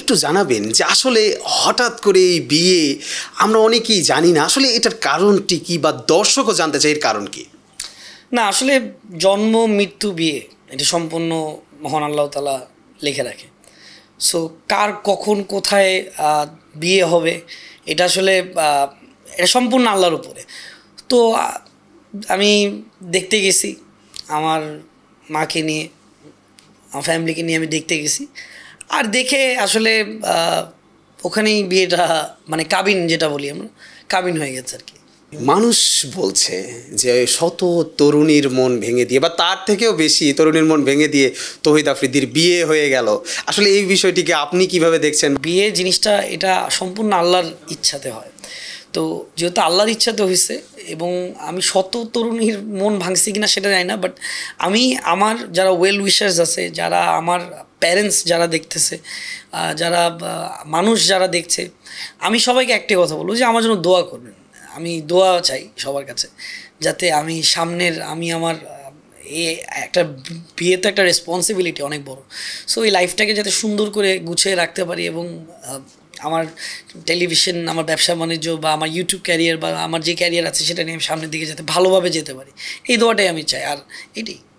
একটু জানাবেন যে আসলে হঠাৎ করে এই বিয়ে আমরা অনেকেই জানি না, আসলে এটার কারণটি কি, বা দর্শকও জানতে চাই এর কারণ কি? না, আসলে জন্ম মৃত্যু বিয়ে এটা সম্পূর্ণ মহান আল্লাহ তাআলা লিখে রাখে। সো কার কখন কোথায় বিয়ে হবে এটা আসলে এটা সম্পূর্ণ আল্লাহর উপরে। তো আমি দেখতে গেছি আমার মাকে নিয়ে, আমার ফ্যামিলিকে নিয়ে আমি দেখতে গেছি। আর দেখে আসলে ওখানেই বিয়েটা মানে কাবিন যেটা বলি আমরা, কাবিন হয়ে গেছে আর কি। মানুষ বলছে যে শত তরুণীর মন ভেঙে দিয়ে, বা তার থেকেও বেশি তরুণীর মন ভেঙে দিয়ে তৌহিদ আফ্রিদির বিয়ে হয়ে গেল। আসলে এই বিষয়টিকে আপনি কিভাবে দেখছেন? বিয়ে জিনিসটা এটা সম্পূর্ণ আল্লাহর ইচ্ছাতে হয়। তো যেহেতু আল্লাহর ইচ্ছাতে হয়েছে, এবং আমি শত তরুণীর মন ভাঙছি কিনা সেটা জানি না, বাট আমি আমার যারা ওয়েল উইশার্স আছে, যারা আমার প্যারেন্টস যারা দেখতেছে, যারা মানুষ যারা দেখছে, আমি সবাইকে একটাই কথা বলবো যে আমার জন্য দোয়া করবেন। আমি দোয়া চাই সবার কাছে, যাতে আমি সামনের আমি আমার এই একটা বিয়ে তো একটা রেসপন্সিবিলিটি অনেক বড়। সো এই লাইফটাকে যাতে সুন্দর করে গুছিয়ে রাখতে পারি, এবং আমার টেলিভিশন, আমার ব্যবসা বাণিজ্য, বা আমার ইউটিউব ক্যারিয়ার, বা আমার যে ক্যারিয়ার আছে সেটা নিয়ে আমি সামনের দিকে যাতে ভালোভাবে যেতে পারি, এই দোয়াটাই আমি চাই। আর এটাই।